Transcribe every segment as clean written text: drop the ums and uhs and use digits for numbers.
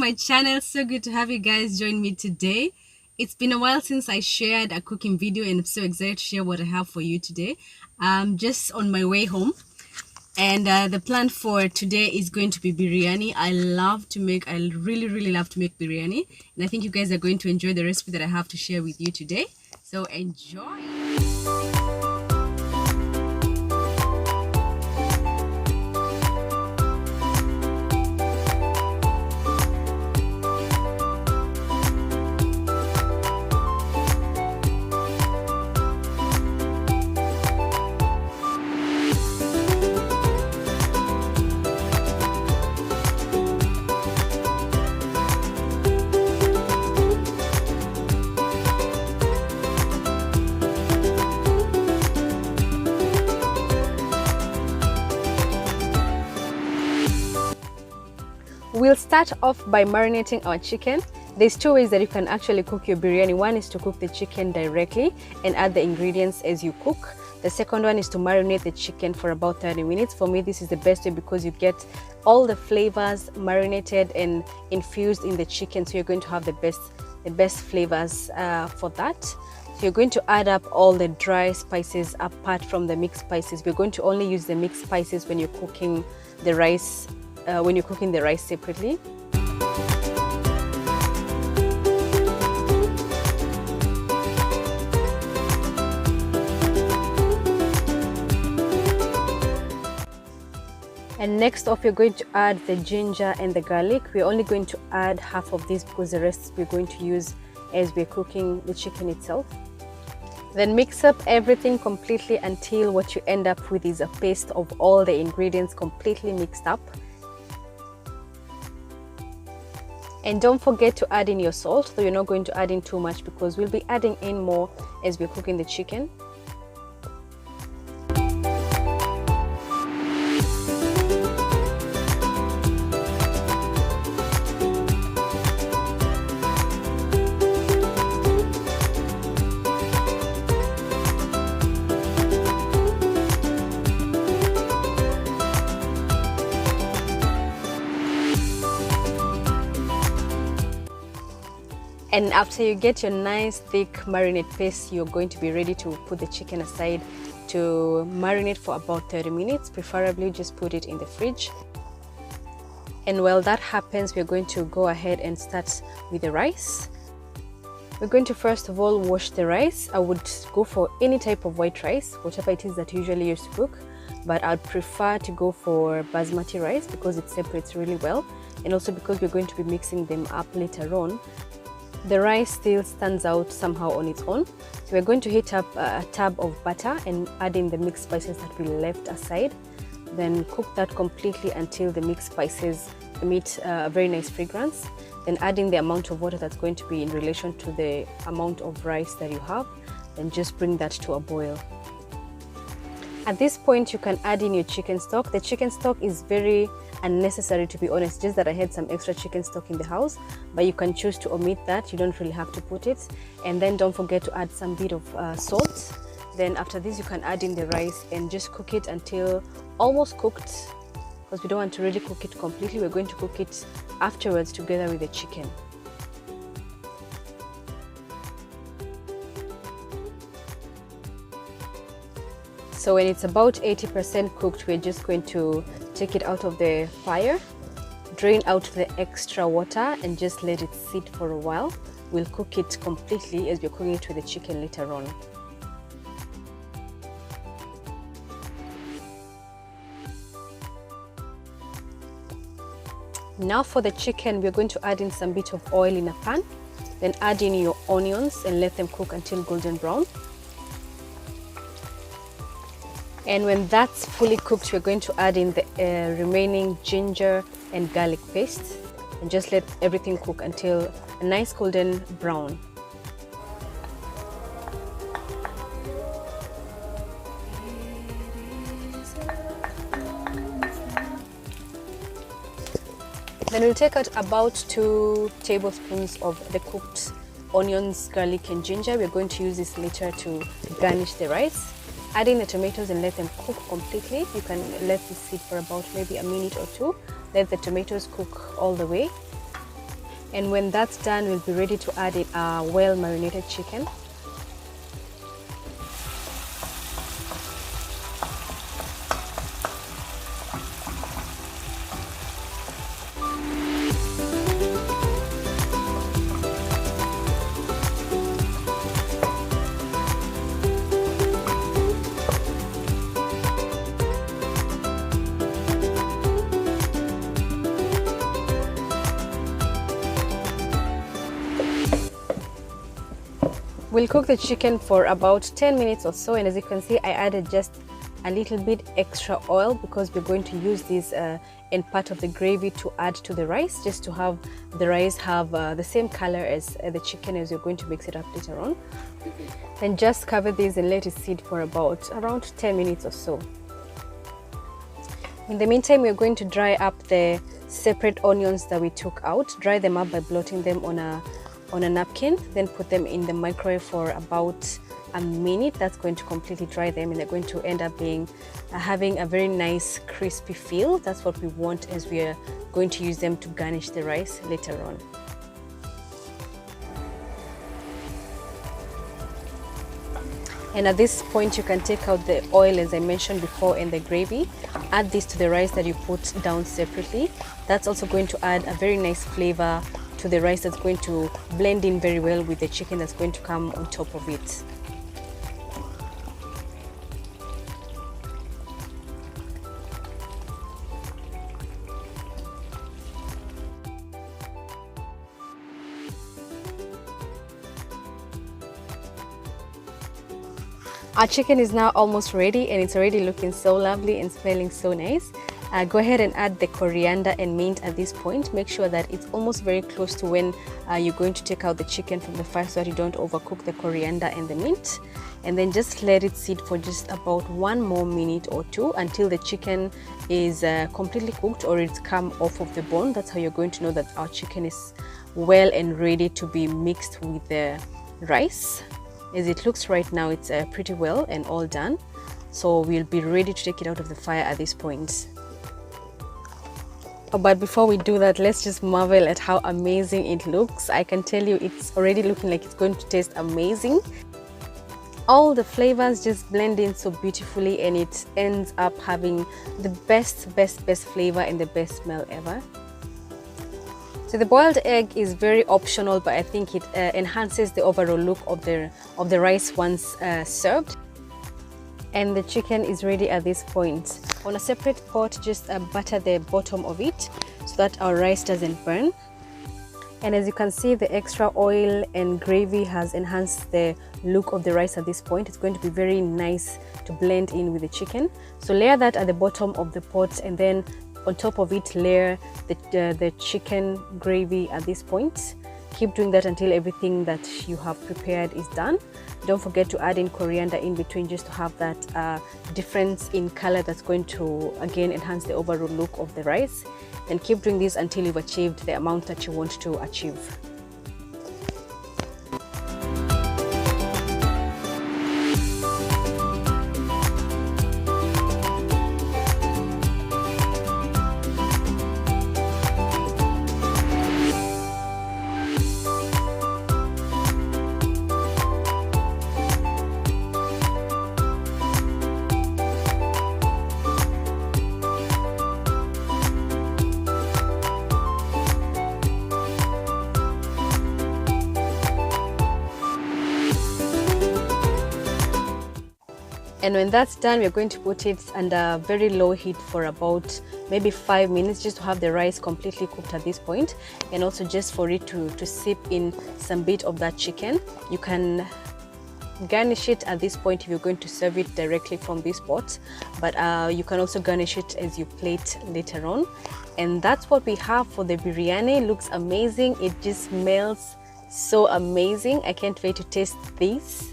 my channel. So good to have you guys join me today. It's been a while since I shared a cooking video, and I'm so excited to share what I have for you today. I'm just on my way home, and the plan for today is going to be biryani. I really love to make biryani, and I think you guys are going to enjoy the recipe that I have to share with you today. So enjoy. We'll start off by marinating our chicken. There's two ways that you can actually cook your biryani. One is to cook the chicken directly and add the ingredients as you cook. The second one is to marinate the chicken for about 30 minutes. For me, this is the best way because you get all the flavors marinated and infused in the chicken, so you're going to have the best flavors for that. So you're going to add up all the dry spices apart from the mixed spices. We're going to only use the mixed spices when you're cooking the rice separately. And next off, you're going to add the ginger and the garlic. We're only going to add half of this because the rest we're going to use as we're cooking the chicken itself. Then mix up everything completely until what you end up with is a paste of all the ingredients completely mixed up. And don't forget to add in your salt, though you're not going to add in too much because we'll be adding in more as we're cooking the chicken. And after you get your nice thick marinade paste, you're going to be ready to put the chicken aside to marinate for about 30 minutes. Preferably just put it in the fridge. And while that happens, we're going to go ahead and start with the rice. We're going to first of all wash the rice. I would go for any type of white rice, whatever it is that you usually use to cook, but I'd prefer to go for basmati rice because it separates really well, and also because we're going to be mixing them up later on. The rice still stands out somehow on its own. So we're going to heat up a tub of butter and add in the mixed spices that we left aside. Then cook that completely until the mixed spices emit a very nice fragrance. Then add in the amount of water that's going to be in relation to the amount of rice that you have. Then just bring that to a boil. At this point, you can add in your chicken stock. The chicken stock is very unnecessary, to be honest, just that I had some extra chicken stock in the house, but you can choose to omit that. You don't really have to put it. And then don't forget to add some bit of salt. Then after this, you can add in the rice and just cook it until almost cooked, because we don't want to really cook it completely. We're going to cook it afterwards together with the chicken. So when it's about 80% cooked, we're just going to take it out of the fire, drain out the extra water, and just let it sit for a while. We'll cook it completely as we're cooking it with the chicken later on. Now for the chicken, we're going to add in some bit of oil in a pan, then add in your onions and let them cook until golden brown. And when that's fully cooked, we're going to add in the remaining ginger and garlic paste and just let everything cook until a nice golden brown. Then we'll take out about 2 tablespoons of the cooked onions, garlic and ginger. We're going to use this later to garnish the rice. Add in the tomatoes and let them cook completely. You can let this sit for about maybe a minute or two. Let the tomatoes cook all the way. And when that's done, we'll be ready to add in our well marinated chicken. We'll cook the chicken for about 10 minutes or so, and as you can see, I added just a little bit extra oil because we're going to use this in part of the gravy to add to the rice, just to have the rice have the same color as the chicken as you're going to mix it up later on. Then just cover this and let it sit for about around 10 minutes or so. In the meantime, we're going to dry up the separate onions that we took out. Dry them up by blotting them on a napkin, then put them in the microwave for about a minute. That's going to completely dry them, and they're going to end up being having a very nice crispy feel. That's what we want as we are going to use them to garnish the rice later on. And at this point, you can take out the oil, as I mentioned before, and the gravy. Add this to the rice that you put down separately. That's also going to add a very nice flavor to the rice that's going to blend in very well with the chicken that's going to come on top of it. Our chicken is now almost ready, and it's already looking so lovely and smelling so nice. Go ahead and add the coriander and mint at this point. Make sure that it's almost very close to when you're going to take out the chicken from the fire, so that you don't overcook the coriander and the mint. And then just let it sit for just about 1 more minute or 2 until the chicken is completely cooked or it's come off of the bone. That's how you're going to know that our chicken is well and ready to be mixed with the rice. As it looks right now, it's pretty well and all done. So we'll be ready to take it out of the fire at this point. But before we do that, let's just marvel at how amazing it looks. I can tell you it's already looking like it's going to taste amazing. All the flavors just blend in so beautifully, and it ends up having the best flavor and the best smell ever. So the boiled egg is very optional, but I think it enhances the overall look of the rice once served. And the chicken is ready at this point. On a separate pot, just butter the bottom of it so that our rice doesn't burn. And as you can see, the extra oil and gravy has enhanced the look of the rice at this point. It's going to be very nice to blend in with the chicken. So layer that at the bottom of the pot, and then on top of it layer the chicken gravy at this point. Keep doing that until everything that you have prepared is done. Don't forget to add in coriander in between, just to have that difference in color that's going to again enhance the overall look of the rice. And keep doing this until you've achieved the amount that you want to achieve. And when that's done, we're going to put it under very low heat for about maybe 5 minutes, just to have the rice completely cooked at this point, and also just for it to sip in some bit of that chicken. You can garnish it at this point if you're going to serve it directly from this pot, but you can also garnish it as you plate later on. And that's what we have for the biryani. It looks amazing. It just smells so amazing. I can't wait to taste this.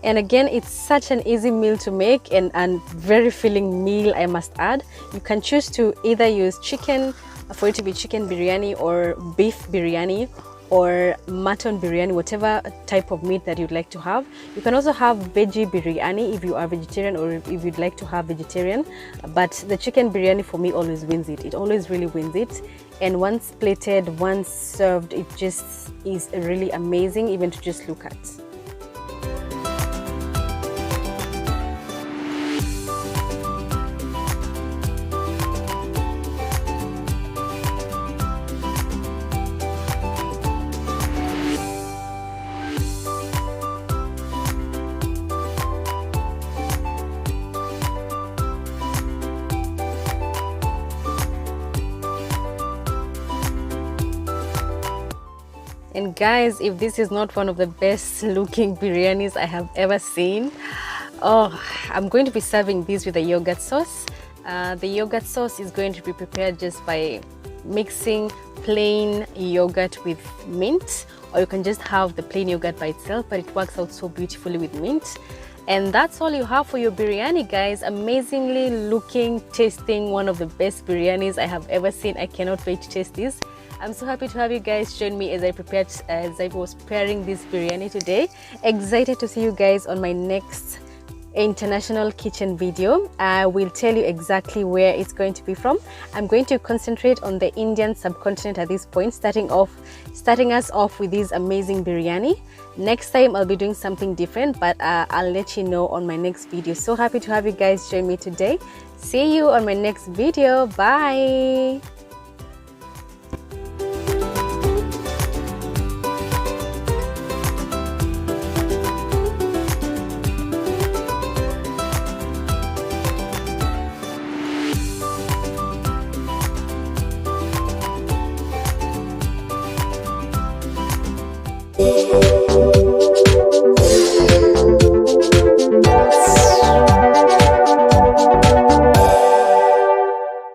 And again, it's such an easy meal to make, and very filling meal, I must add. You can choose to either use chicken, for it to be chicken biryani, or beef biryani, or mutton biryani, whatever type of meat that you'd like to have. You can also have veggie biryani if you are vegetarian, or if you'd like to have vegetarian. But the chicken biryani for me always wins it. It always really wins it. and once plated, once served, it just is really amazing even to just look at. And guys, if this is not one of the best looking biryanis I have ever seen, oh, I'm going to be serving this with a yogurt sauce. The yogurt sauce is going to be prepared just by mixing plain yogurt with mint, or you can just have the plain yogurt by itself, but it works out so beautifully with mint. And that's all you have for your biryani, guys. Amazingly looking, tasting, one of the best biryanis I have ever seen. I cannot wait to taste this. I'm so happy to have you guys join me as I was preparing this biryani today. Excited to see you guys on my next international kitchen video. I will tell you exactly where it's going to be from. I'm going to concentrate on the Indian subcontinent at this point, starting us off with this amazing biryani. Next time I'll be doing something different, but I'll let you know on my next video. So happy to have you guys join me today. See you on my next video. Bye.